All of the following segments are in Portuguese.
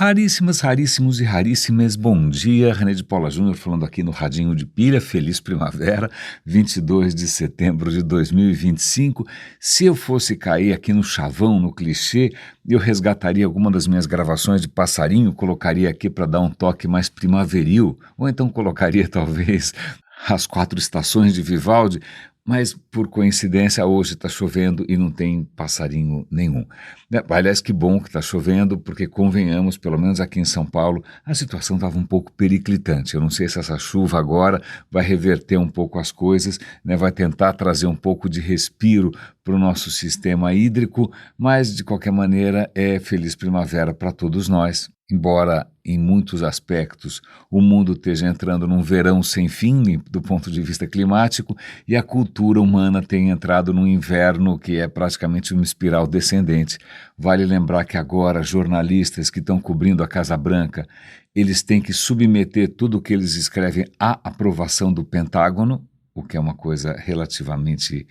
Raríssimas, raríssimos e raríssimas, bom dia, René de Paula Júnior falando aqui no Radinho de Pilha, feliz primavera, 22 de setembro de 2025. Se eu fosse cair aqui no chavão, no clichê, eu resgataria alguma das minhas gravações de passarinho, colocaria aqui para dar um toque mais primaveril, ou então colocaria talvez As Quatro Estações de Vivaldi, mas por coincidência hoje está chovendo e não tem passarinho nenhum. Aliás, que bom que está chovendo, porque convenhamos, pelo menos aqui em São Paulo, a situação estava um pouco periclitante. Eu não sei se essa chuva agora vai reverter um pouco as coisas, né, vai tentar trazer um pouco de respiro para o nosso sistema hídrico, mas de qualquer maneira é feliz primavera para todos nós. Embora em muitos aspectos o mundo esteja entrando num verão sem fim do ponto de vista climático e a cultura humana tenha entrado num inverno que é praticamente uma espiral descendente. Vale lembrar que agora jornalistas que estão cobrindo a Casa Branca, eles têm que submeter tudo o que eles escrevem à aprovação do Pentágono, o que é uma coisa relativamente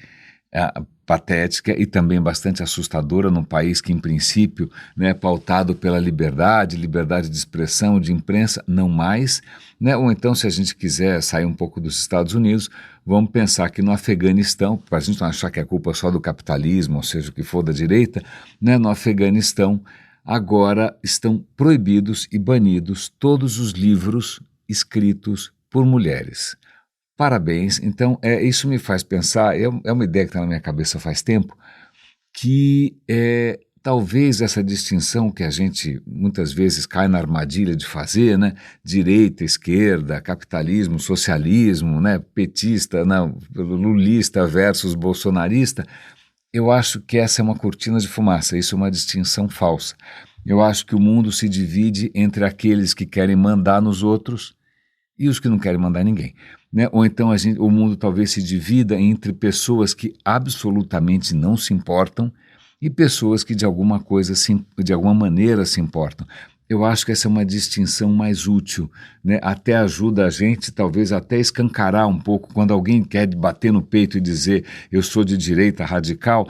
patética e também bastante assustadora num país que, em princípio, né, é pautado pela liberdade de expressão, de imprensa, não mais, né? Ou então, se a gente quiser sair um pouco dos Estados Unidos, vamos pensar que no Afeganistão, para a gente não achar que é culpa só do capitalismo, ou seja, o que for da direita, né, no Afeganistão agora estão proibidos e banidos todos os livros escritos por mulheres. Parabéns, então isso me faz pensar, é uma ideia que está na minha cabeça faz tempo, que talvez essa distinção que a gente muitas vezes cai na armadilha de fazer, né, direita, esquerda, capitalismo, socialismo, né, petista, não, lulista versus bolsonarista, eu acho que essa é uma cortina de fumaça, isso é uma distinção falsa. Eu acho que o mundo se divide entre aqueles que querem mandar nos outros e os que não querem mandar ninguém. Né? Ou então o mundo talvez se divida entre pessoas que absolutamente não se importam e pessoas que de alguma maneira se importam. Eu acho que essa é uma distinção mais útil, né? Até ajuda a gente talvez até escancarar um pouco quando alguém quer bater no peito e dizer eu sou de direita radical.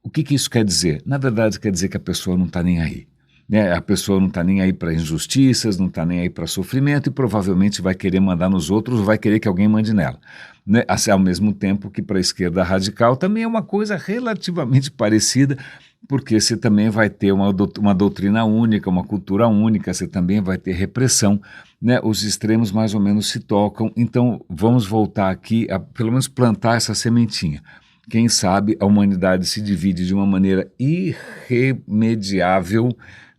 O que isso quer dizer? Na verdade quer dizer que a pessoa não está nem aí. Né, a pessoa não está nem aí para injustiças, não está nem aí para sofrimento e provavelmente vai querer mandar nos outros, vai querer que alguém mande nela. Né? Ao mesmo tempo que para a esquerda radical também é uma coisa relativamente parecida, porque você também vai ter uma doutrina única, uma cultura única, você também vai ter repressão, né? Os extremos mais ou menos se tocam, então vamos voltar aqui a pelo menos plantar essa sementinha. Quem sabe a humanidade se divide de uma maneira irremediável,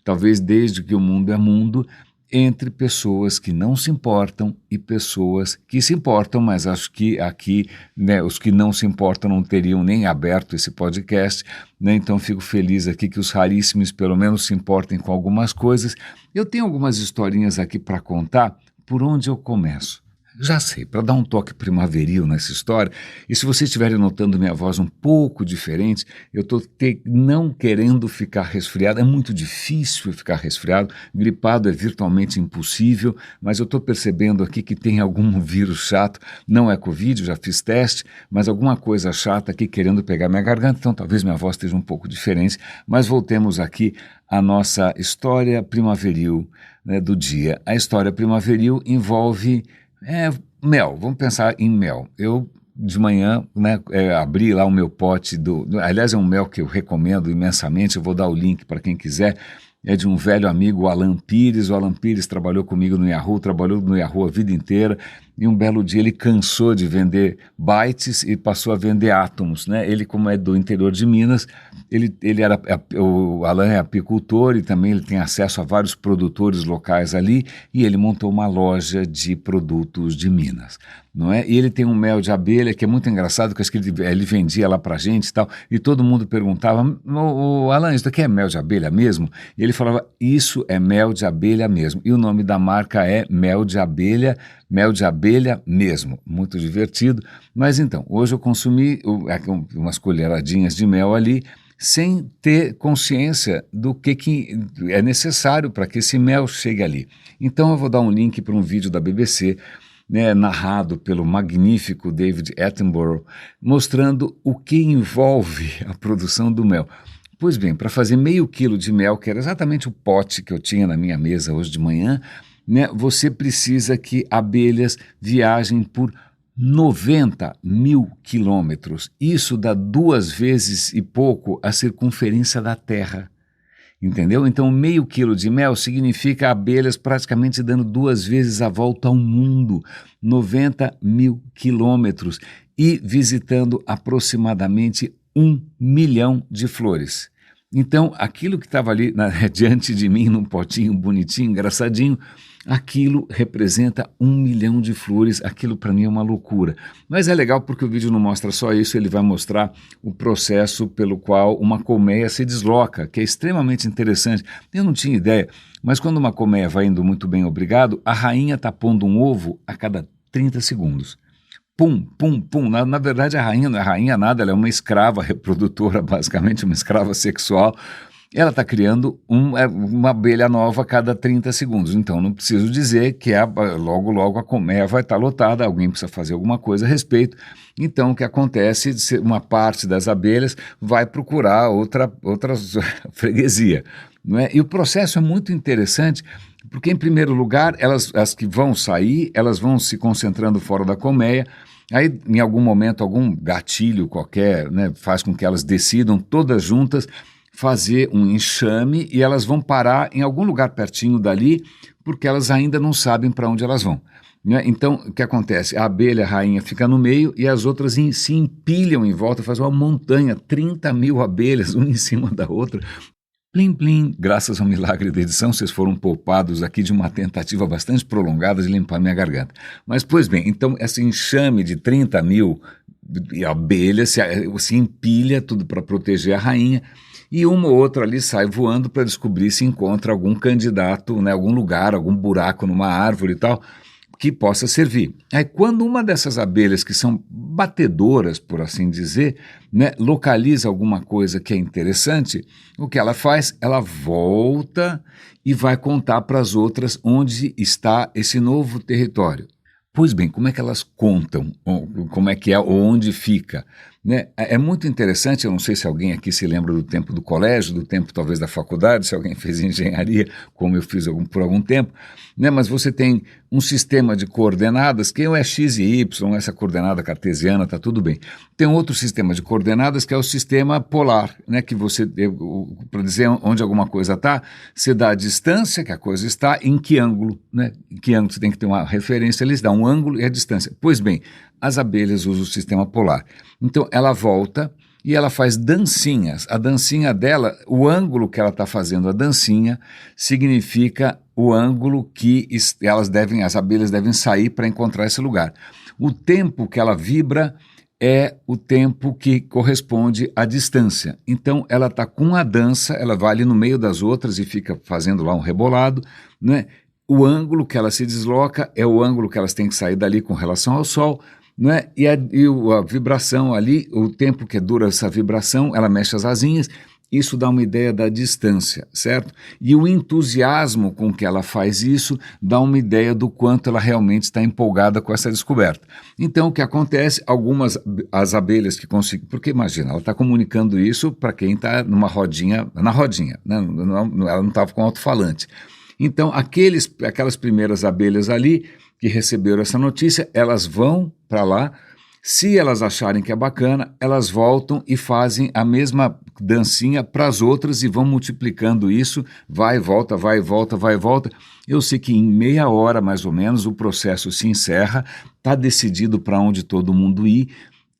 talvez desde que o mundo é mundo, entre pessoas que não se importam e pessoas que se importam, mas acho que aqui, né, os que não se importam não teriam nem aberto esse podcast, né, então fico feliz aqui que os raríssimos pelo menos se importem com algumas coisas. Eu tenho algumas historinhas aqui para contar, por onde eu começo? Já sei, para dar um toque primaveril nessa história, e se vocês estiverem notando minha voz um pouco diferente, eu estou não querendo ficar resfriado, é muito difícil ficar resfriado, gripado é virtualmente impossível, mas eu estou percebendo aqui que tem algum vírus chato, não é Covid, já fiz teste, mas alguma coisa chata aqui querendo pegar minha garganta, então talvez minha voz esteja um pouco diferente, mas voltemos aqui à nossa história primaveril, né, do dia. A história primaveril envolve mel, vamos pensar em mel. Eu, de manhã, né, abri lá o meu pote aliás, é um mel que eu recomendo imensamente, eu vou dar o link para quem quiser, é de um velho amigo, o Alan Pires. O Alan Pires trabalhou comigo no Yahoo, trabalhou no Yahoo a vida inteira, e um belo dia ele cansou de vender bytes e passou a vender átomos, né? Ele, como é do interior de Minas, o Alan é apicultor e também ele tem acesso a vários produtores locais ali, e ele montou uma loja de produtos de Minas, não é? E ele tem um mel de abelha que é muito engraçado, que acho que ele vendia lá pra gente e tal, e todo mundo perguntava, Alan, isso daqui é mel de abelha mesmo? E ele falava, isso é mel de abelha mesmo, e o nome da marca é mel de abelha mesmo, muito divertido. Mas então, hoje eu consumi umas colheradinhas de mel ali, sem ter consciência do que é necessário para que esse mel chegue ali. Então eu vou dar um link para um vídeo da BBC, né, narrado pelo magnífico David Attenborough, mostrando o que envolve a produção do mel. Pois bem, para fazer meio quilo de mel, que era exatamente o pote que eu tinha na minha mesa hoje de manhã, né, você precisa que abelhas viajem por 90 mil quilômetros. Isso dá 2 vezes e pouco a circunferência da Terra. Entendeu? Então, meio quilo de mel significa abelhas praticamente dando 2 vezes a volta ao mundo, 90 mil quilômetros, e visitando aproximadamente 1 milhão de flores. Então, aquilo que estava ali diante de mim, num potinho bonitinho, engraçadinho, aquilo representa 1 milhão de flores. Aquilo para mim é uma loucura. Mas é legal porque o vídeo não mostra só isso, ele vai mostrar o processo pelo qual uma colmeia se desloca, que é extremamente interessante. Eu não tinha ideia, mas quando uma colmeia vai indo muito bem, obrigado, a rainha está pondo um ovo a cada 30 segundos. Pum, pum, pum. Na verdade, a rainha não é rainha nada, ela é uma escrava reprodutora, basicamente uma escrava sexual. Ela está criando uma abelha nova a cada 30 segundos. Então, não preciso dizer que logo, logo a colmeia vai estar lotada, alguém precisa fazer alguma coisa a respeito. Então, o que acontece? Uma parte das abelhas vai procurar outra freguesia. Não é? E o processo é muito interessante, porque, em primeiro lugar, as que vão sair, elas vão se concentrando fora da colmeia. Aí, em algum momento, algum gatilho qualquer, né, faz com que elas decidam todas juntas fazer um enxame e elas vão parar em algum lugar pertinho dali, porque elas ainda não sabem para onde elas vão. Né? Então, o que acontece? A abelha a rainha fica no meio e as outras se empilham em volta, faz uma montanha, 30 mil abelhas, uma em cima da outra. Plim, plim, graças ao milagre da edição, vocês foram poupados aqui de uma tentativa bastante prolongada de limpar minha garganta. Mas, pois bem, então esse enxame de 30 mil abelhas se empilha tudo para proteger a rainha, e uma ou outra ali sai voando para descobrir se encontra algum candidato, né, algum lugar, algum buraco numa árvore e tal, que possa servir. Aí quando uma dessas abelhas, que são batedoras, por assim dizer, né, localiza alguma coisa que é interessante, o que ela faz? Ela volta e vai contar para as outras onde está esse novo território. Pois bem, como é que elas contam? Como é que é, onde fica? Né? É muito interessante, eu não sei se alguém aqui se lembra do tempo do colégio, do tempo talvez da faculdade, se alguém fez engenharia, como eu fiz por algum tempo, né? Mas você tem um sistema de coordenadas, que é X e Y, essa coordenada cartesiana, está tudo bem. Tem um outro sistema de coordenadas que é o sistema polar, né? Que você, para dizer onde alguma coisa está, você dá a distância que a coisa está, em que ângulo, né? Em que ângulo você tem que ter uma referência, eles dão um ângulo e a distância. Pois bem, as abelhas usam o sistema polar. Então, ela volta e ela faz dancinhas. A dancinha dela, o ângulo que ela está fazendo a dancinha, significa o ângulo que as abelhas devem sair para encontrar esse lugar. O tempo que ela vibra é o tempo que corresponde à distância. Então, ela está com a dança, ela vai ali no meio das outras e fica fazendo lá um rebolado, né? O ângulo que ela se desloca é o ângulo que elas têm que sair dali com relação ao Sol, né? E a vibração ali, o tempo que dura essa vibração, ela mexe as asinhas, isso dá uma ideia da distância, certo? E o entusiasmo com que ela faz isso dá uma ideia do quanto ela realmente está empolgada com essa descoberta. Então, o que acontece? As abelhas que conseguem... Porque, imagina, ela está comunicando isso para quem está numa rodinha, na rodinha, né? Ela não estava com alto-falante. Então, aquelas primeiras abelhas ali que receberam essa notícia, elas vão para lá. Se elas acharem que é bacana, elas voltam e fazem a mesma dancinha para as outras e vão multiplicando isso, vai e volta, vai e volta, vai e volta. Eu sei que em meia hora, mais ou menos, o processo se encerra, está decidido para onde todo mundo ir,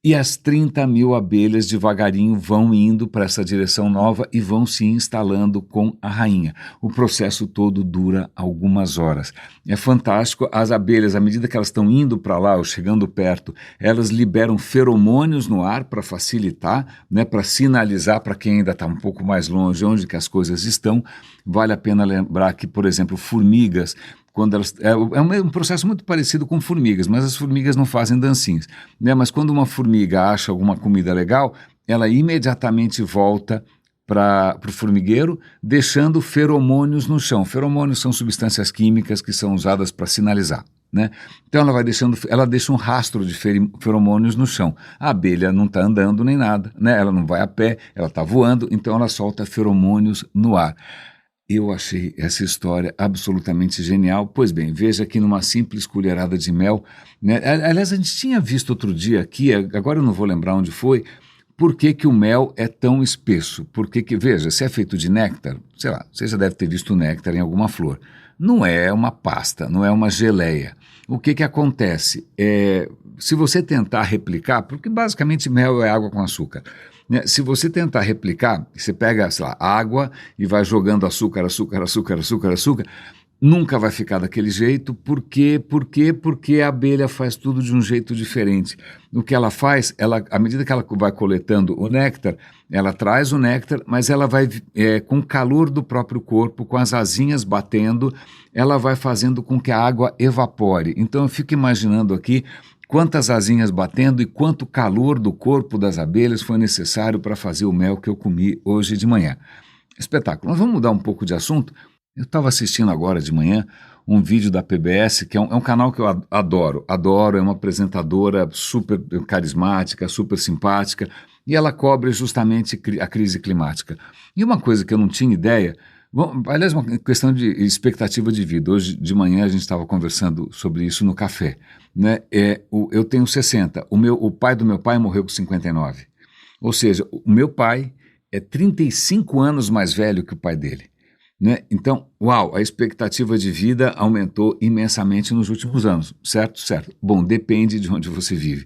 e as 30 mil abelhas devagarinho vão indo para essa direção nova e vão se instalando com a rainha. O processo todo dura algumas horas. É fantástico, as abelhas, à medida que elas estão indo para lá ou chegando perto, elas liberam feromônios no ar para facilitar, né, para sinalizar para quem ainda está um pouco mais longe onde que as coisas estão. Vale a pena lembrar que, por exemplo, formigas, quando elas, é um processo muito parecido com formigas, mas as formigas não fazem dancinhas, né? Mas quando uma formiga acha alguma comida legal, ela imediatamente volta para o formigueiro, deixando feromônios no chão. Feromônios são substâncias químicas que são usadas para sinalizar. né? Então ela deixa um rastro de feromônios no chão. A abelha não está andando nem nada, né? Ela não vai a pé, ela está voando, então ela solta feromônios no ar. Eu achei essa história absolutamente genial. Pois bem, veja que numa simples colherada de mel, né? Aliás, a gente tinha visto outro dia aqui, agora eu não vou lembrar onde foi, por que que o mel é tão espesso? Veja, se é feito de néctar, sei lá, você já deve ter visto néctar em alguma flor. Não é uma pasta, não é uma geleia. O que que acontece? Se você tentar replicar, porque basicamente mel é água com açúcar, né? Se você tentar replicar, você pega, sei lá, água e vai jogando açúcar, açúcar, açúcar, açúcar, açúcar, nunca vai ficar daquele jeito. Por quê? Porque a abelha faz tudo de um jeito diferente. O que ela faz, à medida que ela vai coletando o néctar, ela traz o néctar, mas ela vai, com o calor do próprio corpo, com as asinhas batendo, ela vai fazendo com que a água evapore. Então eu fico imaginando aqui quantas asinhas batendo e quanto calor do corpo das abelhas foi necessário para fazer o mel que eu comi hoje de manhã. Espetáculo. Mas vamos mudar um pouco de assunto? Eu estava assistindo agora de manhã um vídeo da PBS, que é um canal que eu adoro, é uma apresentadora super carismática, super simpática, e ela cobre justamente a crise climática. E uma coisa que eu não tinha ideia, aliás, uma questão de expectativa de vida. Hoje de manhã a gente estava conversando sobre isso no café, né? Eu tenho 60, o pai do meu pai morreu com 59. Ou seja, o meu pai é 35 anos mais velho que o pai dele, né? Então, uau, a expectativa de vida aumentou imensamente nos últimos anos, certo? Certo. Bom, depende de onde você vive.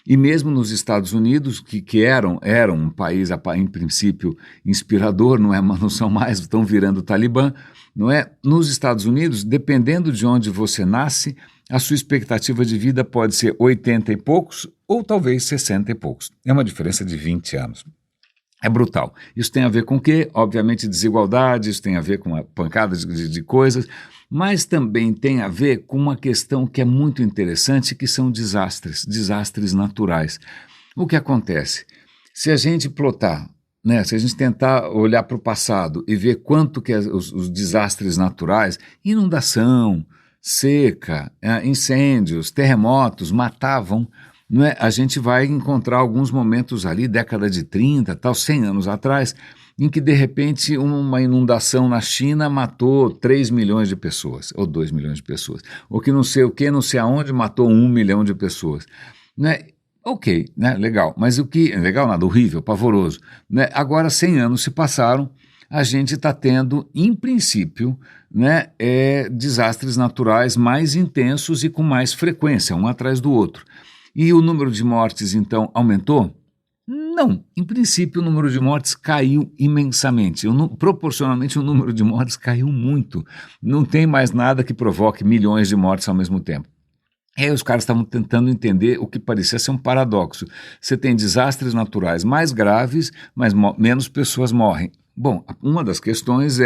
E mesmo nos Estados Unidos, que eram um país, em princípio, inspirador, não são mais, estão virando Talibã, não é? Nos Estados Unidos, dependendo de onde você nasce, a sua expectativa de vida pode ser 80 e poucos ou talvez 60 e poucos. É uma diferença de 20 anos. É brutal. Isso tem a ver com o quê? Obviamente desigualdade, isso tem a ver com uma pancada de coisas, mas também tem a ver com uma questão que é muito interessante, que são desastres naturais. O que acontece? Se a gente plotar, né, se a gente tentar olhar para o passado e ver quanto que os desastres naturais, inundação, seca, incêndios, terremotos matavam, não é? A gente vai encontrar alguns momentos ali, década de 30, 100 anos atrás, em que de repente uma inundação na China matou 3 milhões de pessoas, ou 2 milhões de pessoas, ou que não sei o que, não sei aonde, matou 1 milhão de pessoas, né? Ok, né? Legal, mas o que, legal nada, horrível, pavoroso, né? Agora 100 anos se passaram, a gente está tendo, em princípio, né, desastres naturais mais intensos e com mais frequência, um atrás do outro. E o número de mortes, então, aumentou? Não. Em princípio, o número de mortes caiu imensamente. Proporcionalmente, o número de mortes caiu muito. Não tem mais nada que provoque milhões de mortes ao mesmo tempo. E aí os caras estavam tentando entender o que parecia ser um paradoxo. Você tem desastres naturais mais graves, mas menos pessoas morrem. Bom, uma das questões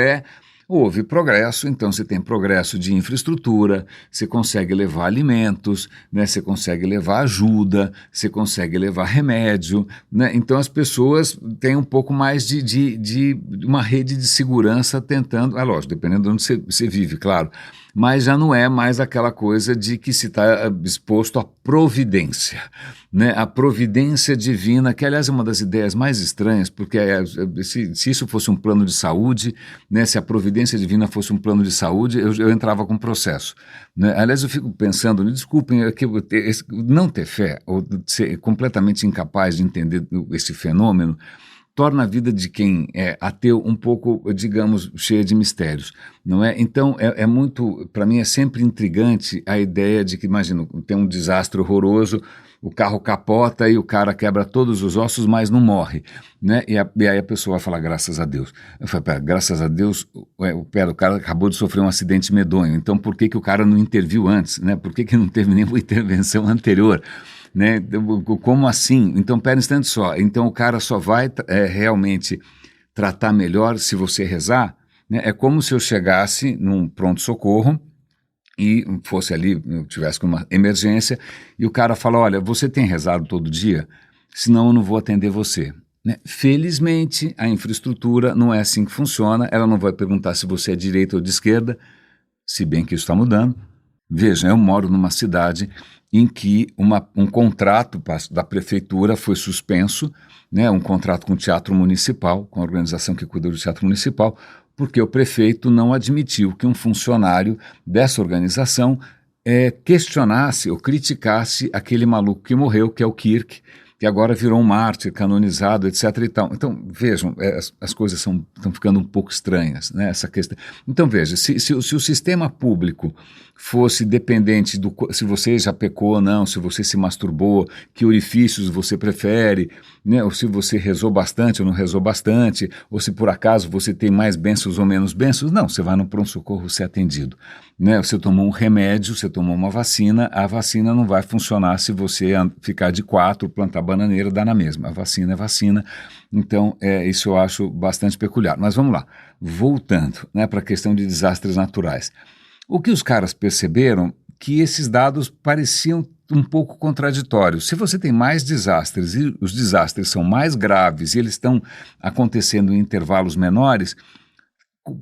houve progresso, então você tem progresso de infraestrutura, você consegue levar alimentos, né, você consegue levar ajuda, você consegue levar remédio, né, então as pessoas têm um pouco mais de uma rede de segurança tentando, lógico, dependendo de onde você vive, claro, mas já não é mais aquela coisa de que se está exposto à providência, né? A providência divina, que aliás é uma das ideias mais estranhas, porque se isso fosse um plano de saúde, né, se a providência divina fosse um plano de saúde, eu entrava com processo, né? Aliás, eu fico pensando, me desculpem, não ter fé, ou ser completamente incapaz de entender esse fenômeno, torna a vida de quem é ateu um pouco, digamos, cheia de mistérios, não é? Então, muito, para mim é sempre intrigante a ideia de que, imagina, tem um desastre horroroso, o carro capota e o cara quebra todos os ossos, mas não morre, né? E aí a pessoa vai falar, graças a Deus. Eu falei, pera, graças a Deus, o cara acabou de sofrer um acidente medonho, então por que o cara não interviu antes, né? Por que não teve nenhuma intervenção anterior? Né? Como assim? Então, pera um instante só. Então, o cara só vai realmente tratar melhor se você rezar, né? É como se eu chegasse num pronto-socorro e fosse ali, eu tivesse uma emergência, e o cara fala, olha, você tem rezado todo dia? Senão eu não vou atender você. Né? Felizmente, a infraestrutura não é assim que funciona, ela não vai perguntar se você é de direita ou de esquerda, se bem que isso está mudando, Veja, eu moro numa cidade em que um contrato da prefeitura foi suspenso, né, um contrato com o Teatro Municipal, com a organização que cuida do Teatro Municipal, porque o prefeito não admitiu que um funcionário dessa organização questionasse ou criticasse aquele maluco que morreu, que é o Kirk, que agora virou um mártir canonizado, etc. e tal. Então, vejam, as coisas estão ficando um pouco estranhas, né, essa questão. Então, veja, se o sistema público fosse dependente se você já pecou ou não, se você se masturbou, que orifícios você prefere, né, ou se você rezou bastante ou não rezou bastante, ou se por acaso você tem mais bênçãos ou menos bênçãos, não, você vai no pronto-socorro ser atendido. Né, você tomou um remédio, você tomou uma vacina, a vacina não vai funcionar se você ficar de 4, plantar bananeira, dá na mesma. A vacina é vacina, então isso eu acho bastante peculiar. Mas vamos lá, voltando, né, para a questão de desastres naturais. O que os caras perceberam que esses dados pareciam um pouco contraditórios. Se você tem mais desastres e os desastres são mais graves e eles estão acontecendo em intervalos menores,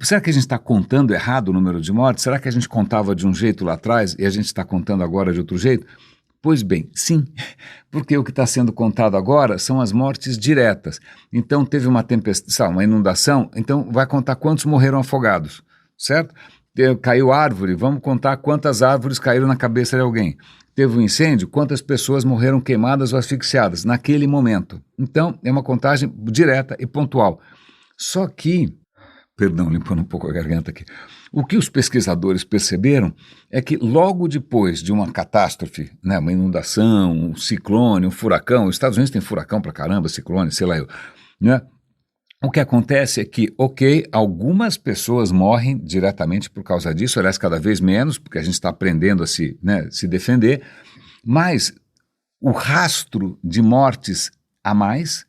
será que a gente está contando errado o número de mortes? Será que a gente contava de um jeito lá atrás e a gente está contando agora de outro jeito? Pois bem, sim, porque o que está sendo contado agora são as mortes diretas. Então teve uma tempestade, uma inundação, então vai contar quantos morreram afogados, certo? Caiu árvore, vamos contar quantas árvores caíram na cabeça de alguém. Teve um incêndio, quantas pessoas morreram queimadas ou asfixiadas naquele momento. Então é uma contagem direta e pontual. Só que, perdão, limpando um pouco a garganta aqui. O que os pesquisadores perceberam é que logo depois de uma catástrofe, né, uma inundação, um ciclone, um furacão, os Estados Unidos tem furacão pra caramba, ciclone, sei lá eu, né? O que acontece é que, algumas pessoas morrem diretamente por causa disso, aliás, cada vez menos, porque a gente está aprendendo a se defender, mas o rastro de mortes a mais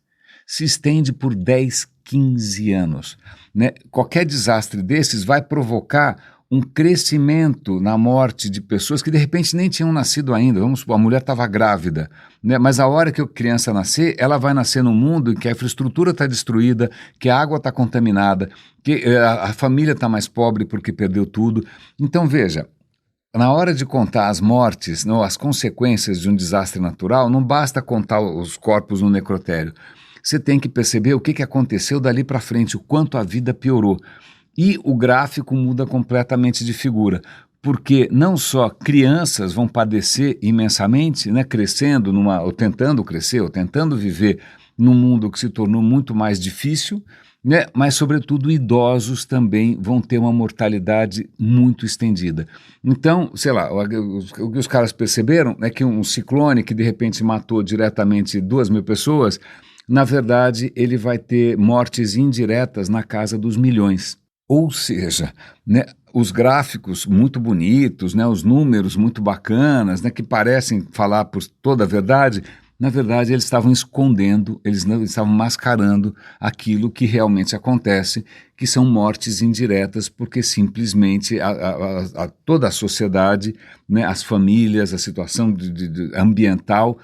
se estende por 10, 15 anos. Né? Qualquer desastre desses vai provocar um crescimento na morte de pessoas que de repente nem tinham nascido ainda. Vamos supor, a mulher estava grávida, né? Mas a hora que a criança nascer, ela vai nascer num mundo em que a infraestrutura está destruída, que a água está contaminada, que a família está mais pobre porque perdeu tudo. Então veja, na hora de contar as mortes, não, as consequências de um desastre natural, não basta contar os corpos no necrotério. Você tem que perceber o que aconteceu dali para frente, o quanto a vida piorou. E o gráfico muda completamente de figura, porque não só crianças vão padecer imensamente, né, crescendo, ou tentando crescer, ou tentando viver num mundo que se tornou muito mais difícil, né, mas, sobretudo, idosos também vão ter uma mortalidade muito estendida. Então, sei lá, o que os caras perceberam é que um ciclone que, de repente, matou diretamente 2.000 pessoas, na verdade, ele vai ter mortes indiretas na casa dos milhões. Ou seja, né, os gráficos muito bonitos, né, os números muito bacanas, né, que parecem falar por toda a verdade, na verdade eles estavam escondendo, eles estavam mascarando aquilo que realmente acontece, que são mortes indiretas, porque simplesmente toda a sociedade, né, as famílias, a situação ambiental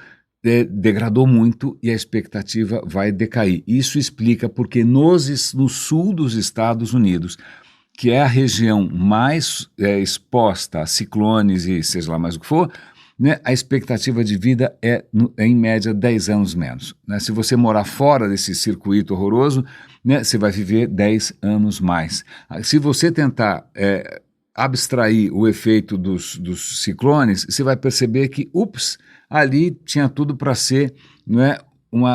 degradou muito e a expectativa vai decair. Isso explica porque no sul dos Estados Unidos, que é a região mais exposta a ciclones e seja lá mais o que for, né, a expectativa de vida é em média 10 anos menos. Né? Se você morar fora desse circuito horroroso, né, você vai viver 10 anos mais. Se você tentar abstrair o efeito dos ciclones, você vai perceber que, ali tinha tudo para ser, não é,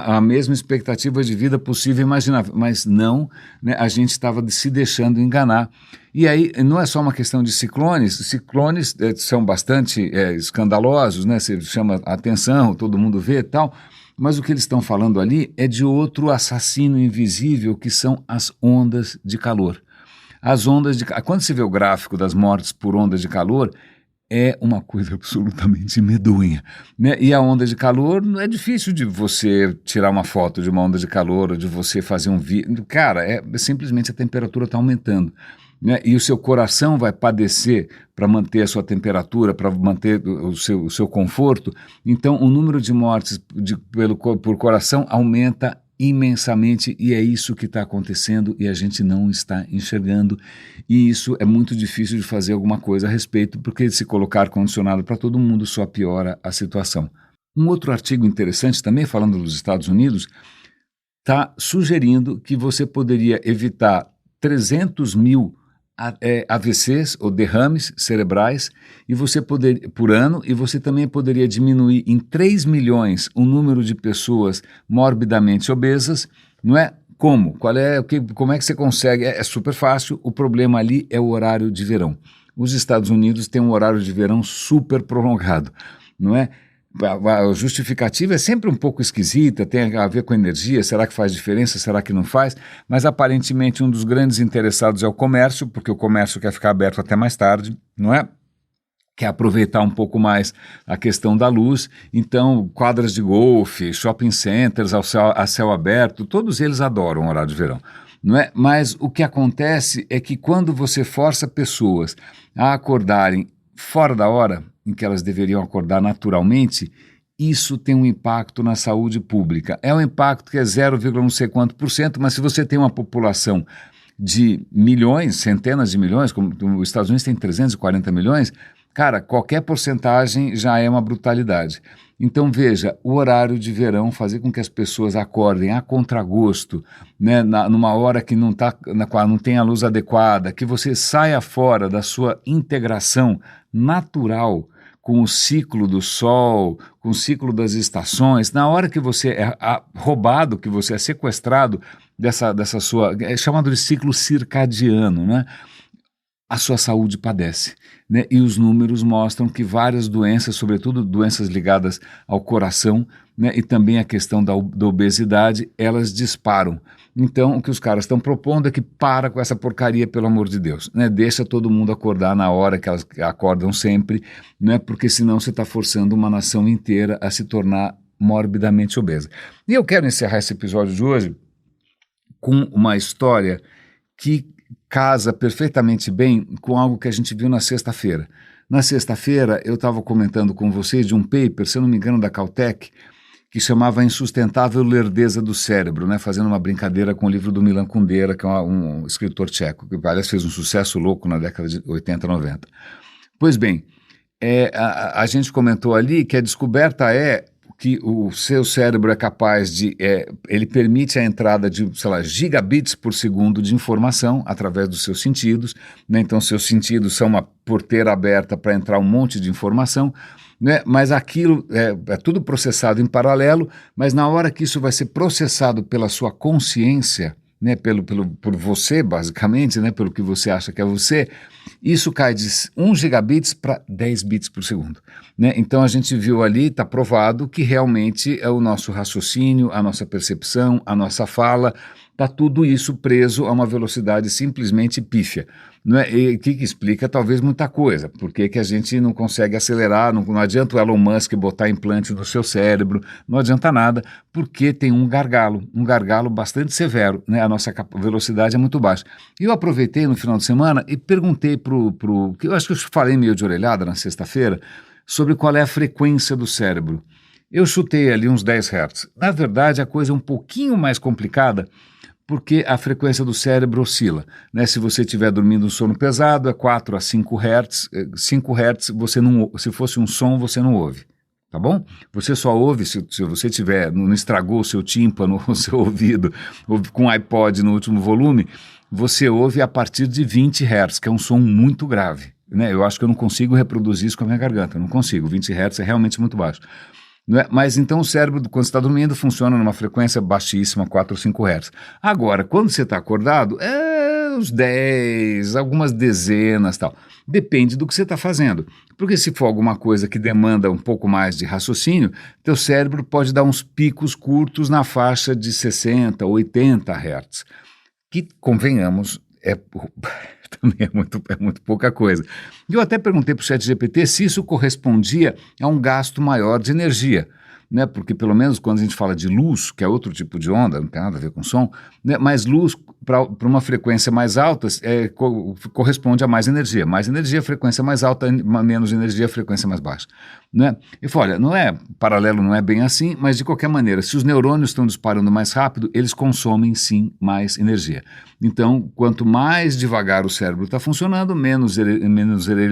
a mesma expectativa de vida possível e imaginável, mas não, né, a gente estava se deixando enganar. E aí não é só uma questão de ciclones são bastante escandalosos, né, você chama a atenção, todo mundo vê e tal, mas o que eles estão falando ali é de outro assassino invisível, que são as ondas de calor. As ondas de quando você vê o gráfico das mortes por ondas de calor, é uma coisa absolutamente medonha, né? E a onda de calor, não é difícil de você tirar uma foto de uma onda de calor ou de você fazer um vídeo. Cara, simplesmente a temperatura está aumentando, né? E o seu coração vai padecer para manter a sua temperatura, para manter o seu conforto. Então, o número de mortes por coração aumenta imensamente, e é isso que está acontecendo e a gente não está enxergando, e isso é muito difícil de fazer alguma coisa a respeito, porque se colocar condicionado para todo mundo só piora a situação. Um outro artigo interessante também, falando dos Estados Unidos, está sugerindo que você poderia evitar 300 mil AVCs ou derrames cerebrais por ano, e você também poderia diminuir em 3 milhões o número de pessoas morbidamente obesas, não é? Como? Como é que você consegue? É super fácil, o problema ali é o horário de verão. Os Estados Unidos têm um horário de verão super prolongado, não é? A justificativa é sempre um pouco esquisita, tem a ver com energia, será que faz diferença, será que não faz? Mas aparentemente um dos grandes interessados é o comércio, porque o comércio quer ficar aberto até mais tarde, não é? Quer aproveitar um pouco mais a questão da luz, então quadras de golfe, shopping centers a céu aberto, todos eles adoram o horário de verão, não é? Mas o que acontece é que quando você força pessoas a acordarem fora da hora em que elas deveriam acordar naturalmente, isso tem um impacto na saúde pública. É um impacto que é 0, não sei quanto por cento, mas se você tem uma população de milhões, centenas de milhões, como os Estados Unidos tem 340 milhões, cara, qualquer porcentagem já é uma brutalidade. Então veja, o horário de verão, fazer com que as pessoas acordem a contragosto, né, numa hora que na qual não tem a luz adequada, que você saia fora da sua integração natural com o ciclo do sol, com o ciclo das estações, na hora que você é roubado, que você é sequestrado dessa sua, é chamado de ciclo circadiano, né? A sua saúde padece, né? E os números mostram que várias doenças, sobretudo doenças ligadas ao coração, né, e também a questão da obesidade, elas disparam. Então, o que os caras estão propondo é que para com essa porcaria, pelo amor de Deus, né? Deixa todo mundo acordar na hora que elas acordam sempre, né? Porque senão você está forçando uma nação inteira a se tornar morbidamente obesa. E eu quero encerrar esse episódio de hoje com uma história que casa perfeitamente bem com algo que a gente viu na sexta-feira. Na sexta-feira, eu estava comentando com vocês de um paper, se eu não me engano, da Caltech, que chamava A Insustentável Lerdeza do Cérebro, né, fazendo uma brincadeira com o livro do Milan Kundera, que é um escritor tcheco, que, aliás, fez um sucesso louco na década de 80, 90. Pois bem, a gente comentou ali que a descoberta é que o seu cérebro é capaz de, ele permite a entrada de, sei lá, gigabits por segundo de informação através dos seus sentidos, né? Então seus sentidos são uma porteira aberta para entrar um monte de informação, né? Mas aquilo é tudo processado em paralelo, mas na hora que isso vai ser processado pela sua consciência, né, por você, basicamente, né, pelo que você acha que é você, isso cai de 1 gigabits para 10 bits por segundo. Né? Então a gente viu ali, está provado que realmente é o nosso raciocínio, a nossa percepção, a nossa fala, está tudo isso preso a uma velocidade simplesmente pífia. Né? E que explica talvez muita coisa. Por que a gente não consegue acelerar? Não adianta o Elon Musk botar implante no seu cérebro, não adianta nada, porque tem um gargalo bastante severo, né? A nossa velocidade é muito baixa. E eu aproveitei no final de semana e perguntei que eu acho que eu falei meio de orelhada na sexta-feira, sobre qual é a frequência do cérebro. Eu chutei ali uns 10 Hz. Na verdade, a coisa é um pouquinho mais complicada, porque a frequência do cérebro oscila, né? Se você estiver dormindo um sono pesado, é 4 a 5 Hz. 5 Hz, se fosse um som, você não ouve, tá bom? Você só ouve, se você não estragou o seu tímpano, o seu ouvido, ouve com iPod no último volume, você ouve a partir de 20 Hz, que é um som muito grave, né? Eu acho que eu não consigo reproduzir isso com a minha garganta, eu não consigo, 20 Hz é realmente muito baixo. Não é? Mas então o cérebro, quando você está dormindo, funciona numa frequência baixíssima, 4 ou 5 Hz. Agora, quando você está acordado, uns 10, algumas dezenas tal. Depende do que você está fazendo. Porque se for alguma coisa que demanda um pouco mais de raciocínio, teu cérebro pode dar uns picos curtos na faixa de 60, 80 Hz. Que, convenhamos, também é muito pouca coisa. Eu até perguntei para o ChatGPT se isso correspondia a um gasto maior de energia, né? Porque pelo menos quando a gente fala de luz, que é outro tipo de onda, não tem nada a ver com som, né? Mas luz para uma frequência mais alta corresponde a mais energia, frequência mais alta, menos energia, frequência mais baixa. Né? Eu falo, olha, não é, paralelo não é bem assim, mas de qualquer maneira, se os neurônios estão disparando mais rápido, eles consomem sim mais energia. Então, quanto mais devagar o cérebro está funcionando, menos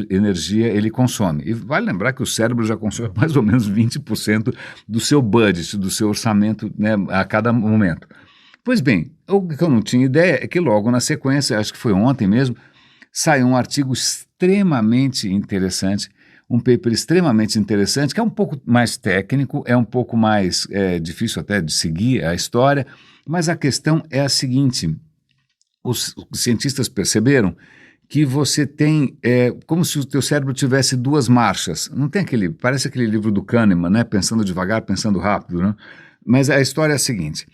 energia ele consome. E vale lembrar que o cérebro já consome mais ou menos 20% do seu budget, do seu orçamento, né, a cada momento. Pois bem, o que eu não tinha ideia é que logo na sequência, acho que foi ontem mesmo, saiu um artigo extremamente interessante, um paper extremamente interessante, que é um pouco mais técnico, é um pouco mais difícil até de seguir a história, mas a questão é a seguinte: os cientistas perceberam que você tem, como se o teu cérebro tivesse duas marchas. Não tem aquele, parece aquele livro do Kahneman, né? Pensando devagar, pensando rápido, né? Mas a história é a seguinte: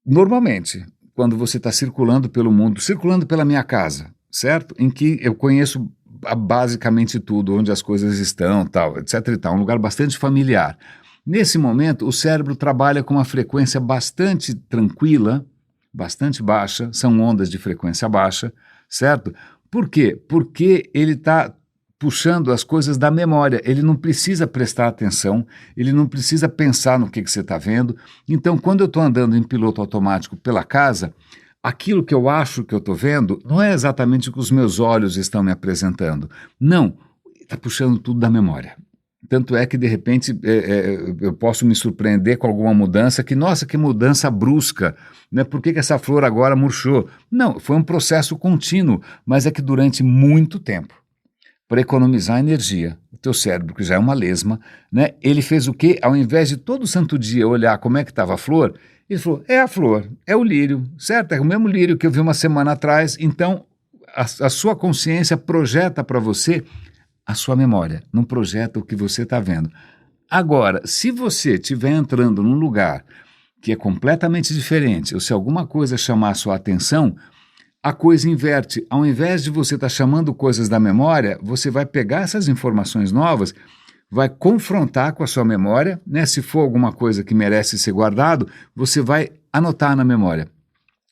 normalmente, quando você está circulando pelo mundo, circulando pela minha casa, certo? Em que eu conheço basicamente tudo, onde as coisas estão, tal, etc e tal, um lugar bastante familiar. Nesse momento, o cérebro trabalha com uma frequência bastante tranquila, bastante baixa, são ondas de frequência baixa, certo? Por quê? Porque ele está puxando as coisas da memória, ele não precisa prestar atenção, ele não precisa pensar no que você está vendo. Então, quando eu estou andando em piloto automático pela casa, aquilo que eu acho que eu estou vendo não é exatamente o que os meus olhos estão me apresentando. Não, está puxando tudo da memória. Tanto é que, de repente, eu posso me surpreender com alguma mudança, que, nossa, que mudança brusca, né? Por que essa flor agora murchou? Não, foi um processo contínuo, mas é que durante muito tempo, para economizar energia, o teu cérebro, que já é uma lesma, né? Ele fez o quê? Ao invés de todo santo dia olhar como é que estava a flor, ele falou, é a flor, é o lírio, certo? É o mesmo lírio que eu vi uma semana atrás. Então, a sua consciência projeta para você a sua memória, não projeta o que você está vendo. Agora, se você estiver entrando num lugar que é completamente diferente, ou se alguma coisa chamar a sua atenção, a coisa inverte. Ao invés de você estar chamando coisas da memória, você vai pegar essas informações novas, vai confrontar com a sua memória, né? Se for alguma coisa que merece ser guardado, você vai anotar na memória.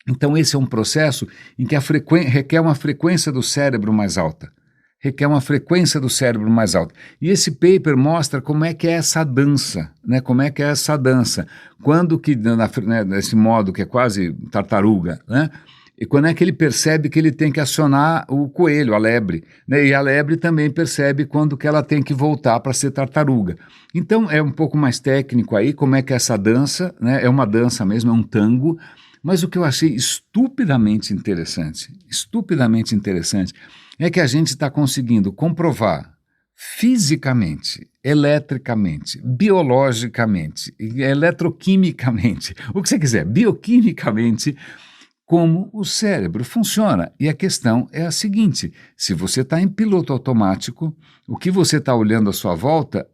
Então esse é um processo em que requer uma frequência do cérebro mais alta. Requer uma frequência do cérebro mais alta. E esse paper mostra como é que é essa dança, né? Como é que é essa dança. Quando que, nesse modo que é quase tartaruga, né? E quando é que ele percebe que ele tem que acionar o coelho, a lebre, né? E a lebre também percebe quando que ela tem que voltar para ser tartaruga. Então é um pouco mais técnico aí, como é que é essa dança, né? É uma dança mesmo, é um tango, mas o que eu achei estupidamente interessante, é que a gente está conseguindo comprovar fisicamente, eletricamente, biologicamente, eletroquimicamente, o que você quiser, bioquimicamente, como o cérebro funciona. E a questão é a seguinte: se você está em piloto automático, o que você está olhando à sua volta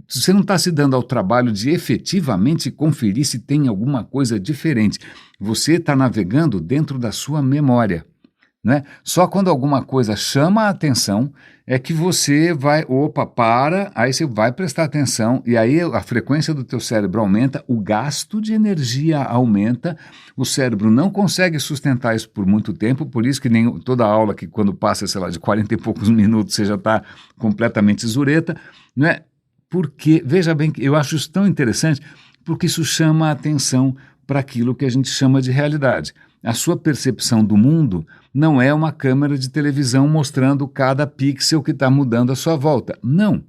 você não está se dando ao trabalho de efetivamente conferir se tem alguma coisa diferente. Você está navegando dentro da sua memória. Né? Só quando alguma coisa chama a atenção é que você vai, aí você vai prestar atenção e aí a frequência do teu cérebro aumenta, o gasto de energia aumenta, o cérebro não consegue sustentar isso por muito tempo, por isso que nem toda aula que quando passa, sei lá, de 40 e poucos minutos você já está completamente zureta, né? Porque, veja bem, eu acho isso tão interessante, porque isso chama a atenção para aquilo que a gente chama de realidade. A sua percepção do mundo não é uma câmera de televisão mostrando cada pixel que está mudando à sua volta. Não,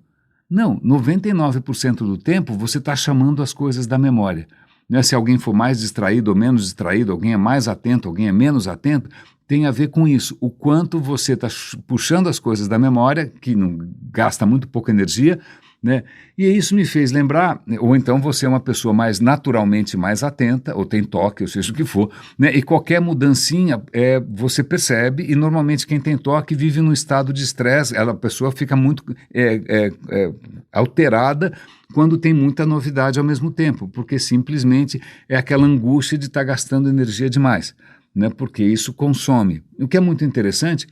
99% do tempo você está chamando as coisas da memória. Né? Se alguém for mais distraído ou menos distraído, alguém é mais atento, alguém é menos atento, tem a ver com isso. O quanto você está puxando as coisas da memória, que não gasta muito pouca energia, né? E isso me fez lembrar, ou então você é uma pessoa mais naturalmente mais atenta, ou tem toque, ou seja o que for, né? E qualquer mudancinha você percebe, e normalmente quem tem toque vive num estado de estresse, a pessoa fica muito alterada quando tem muita novidade ao mesmo tempo, porque simplesmente é aquela angústia de estar gastando energia demais, né? Porque isso consome. O que é muito interessante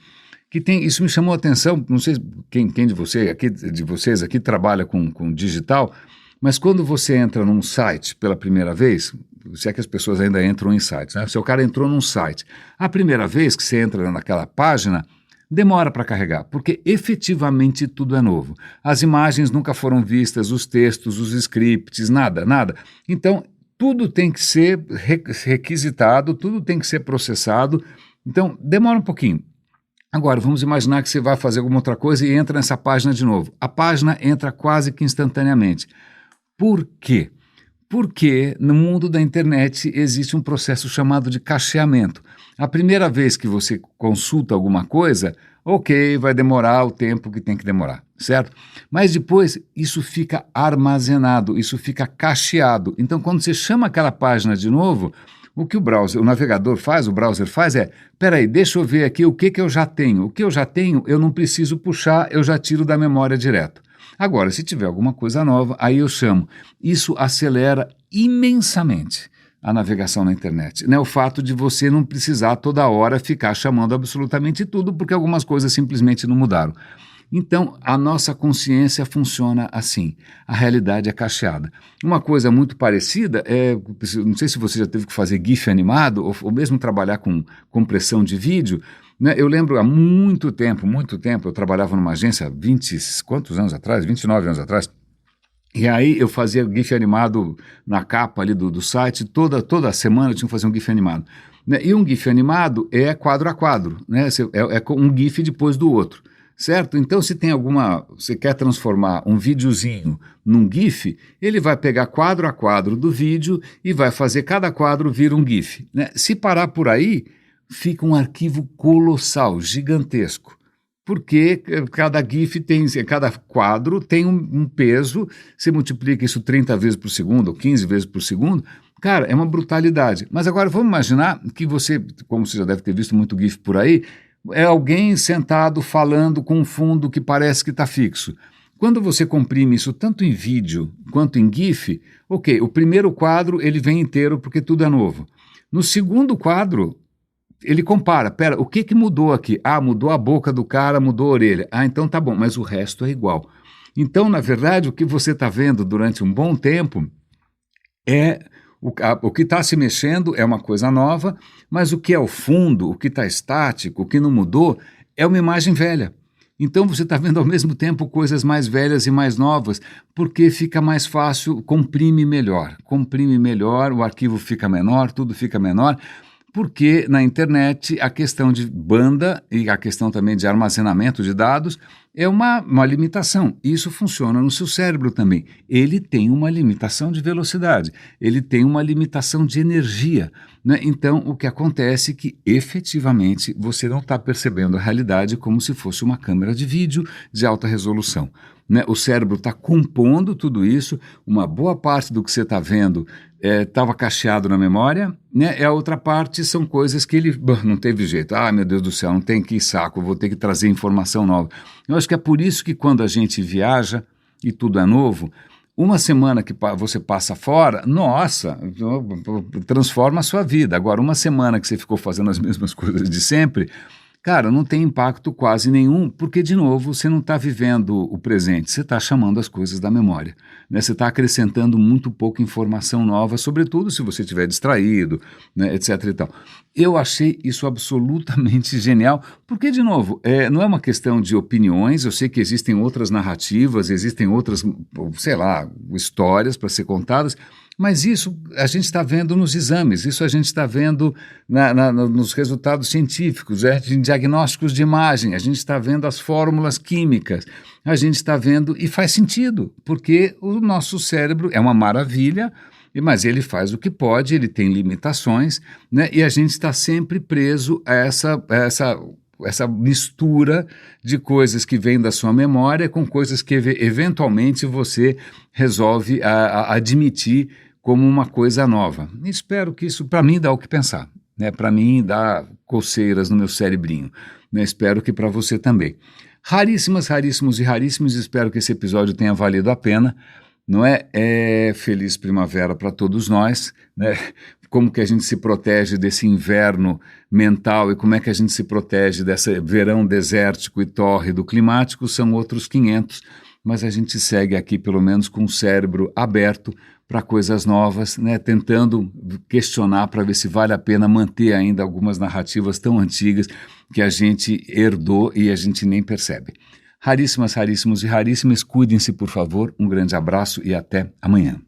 isso me chamou a atenção, não sei quem de vocês aqui trabalha com digital, mas quando você entra num site pela primeira vez, se é que as pessoas ainda entram em sites, né? Se o cara entrou num site, a primeira vez que você entra naquela página, demora para carregar, porque efetivamente tudo é novo. As imagens nunca foram vistas, os textos, os scripts, nada, nada. Então, tudo tem que ser requisitado, tudo tem que ser processado, então demora um pouquinho. Agora, vamos imaginar que você vai fazer alguma outra coisa e entra nessa página de novo. A página entra quase que instantaneamente. Por quê? Porque no mundo da internet existe um processo chamado de cacheamento. A primeira vez que você consulta alguma coisa, ok, vai demorar o tempo que tem que demorar, certo? Mas depois isso fica armazenado, isso fica cacheado. Então, quando você chama aquela página de novo, o que o navegador faz, o browser faz peraí, deixa eu ver aqui o que eu já tenho. O que eu já tenho, eu não preciso puxar, eu já tiro da memória direto. Agora, se tiver alguma coisa nova, aí eu chamo. Isso acelera imensamente a navegação na internet. Né? O fato de você não precisar toda hora ficar chamando absolutamente tudo, porque algumas coisas simplesmente não mudaram. Então, a nossa consciência funciona assim. A realidade é cacheada. Uma coisa muito parecida não sei se você já teve que fazer GIF animado, ou mesmo trabalhar com compressão de vídeo, né? Eu lembro há muito tempo, eu trabalhava numa agência 29 anos atrás, e aí eu fazia GIF animado na capa ali do site, toda semana eu tinha que fazer um GIF animado. Né? E um GIF animado é quadro a quadro, né? É um GIF depois do outro, certo? Então se você quer transformar um videozinho num GIF, ele vai pegar quadro a quadro do vídeo e vai fazer cada quadro vir um GIF. Né? Se parar por aí, fica um arquivo colossal, gigantesco, porque cada GIF cada quadro tem um peso, você multiplica isso 30 vezes por segundo ou 15 vezes por segundo, cara, é uma brutalidade. Mas agora vamos imaginar que você, como você já deve ter visto muito GIF por aí, é alguém sentado falando com um fundo que parece que está fixo. Quando você comprime isso tanto em vídeo quanto em GIF, ok, o primeiro quadro ele vem inteiro porque tudo é novo. No segundo quadro, ele compara, o que mudou aqui? Ah, mudou a boca do cara, mudou a orelha. Ah, então tá bom, mas o resto é igual. Então, na verdade, o que você está vendo durante um bom tempo o que está se mexendo é uma coisa nova, mas o que é o fundo, o que está estático, o que não mudou, é uma imagem velha. Então você está vendo ao mesmo tempo coisas mais velhas e mais novas, porque fica mais fácil, comprime melhor, o arquivo fica menor, tudo fica menor, porque na internet a questão de banda e a questão também de armazenamento de dados é uma limitação. Isso funciona no seu cérebro também. Ele tem uma limitação de velocidade, ele tem uma limitação de energia. Né? Então, o que acontece é que, efetivamente, você não está percebendo a realidade como se fosse uma câmera de vídeo de alta resolução. Né? O cérebro está compondo tudo isso, uma boa parte do que você está vendo estava cacheado na memória, né? E a outra parte são coisas que ele não teve jeito. Ah, meu Deus do céu, não tem que saco, vou ter que trazer informação nova. Eu acho que é por isso que quando a gente viaja e tudo é novo, uma semana que você passa fora, nossa, transforma a sua vida. Agora, uma semana que você ficou fazendo as mesmas coisas de sempre, cara, não tem impacto quase nenhum, porque, de novo, você não está vivendo o presente, você está chamando as coisas da memória. Né? Você está acrescentando muito pouca informação nova, sobretudo se você estiver distraído, né, etc. e tal. Eu achei isso absolutamente genial, porque, de novo, não é uma questão de opiniões, eu sei que existem outras narrativas, existem outras, sei lá, histórias para ser contadas, mas isso a gente está vendo nos exames, isso a gente está vendo nos resultados científicos, em diagnósticos de imagem, a gente está vendo as fórmulas químicas, a gente está vendo, e faz sentido, porque o nosso cérebro é uma maravilha, mas ele faz o que pode, ele tem limitações, né? E a gente está sempre preso a essa mistura de coisas que vêm da sua memória com coisas que eventualmente você resolve admitir como uma coisa nova. Espero que isso, para mim, dá o que pensar, né? Para mim, dá coceiras no meu cerebrinho. Né? Espero que para você também. Raríssimos e raríssimos, espero que esse episódio tenha valido a pena. Não é? Feliz primavera para todos nós, né? Como que a gente se protege desse inverno mental e como é que a gente se protege desse verão desértico e tórrido climático são outros 500. mas a gente segue aqui pelo menos com o cérebro aberto para coisas novas, né? Tentando questionar para ver se vale a pena manter ainda algumas narrativas tão antigas que a gente herdou e a gente nem percebe. Raríssimas, raríssimos e raríssimas, cuidem-se, por favor. Um grande abraço e até amanhã.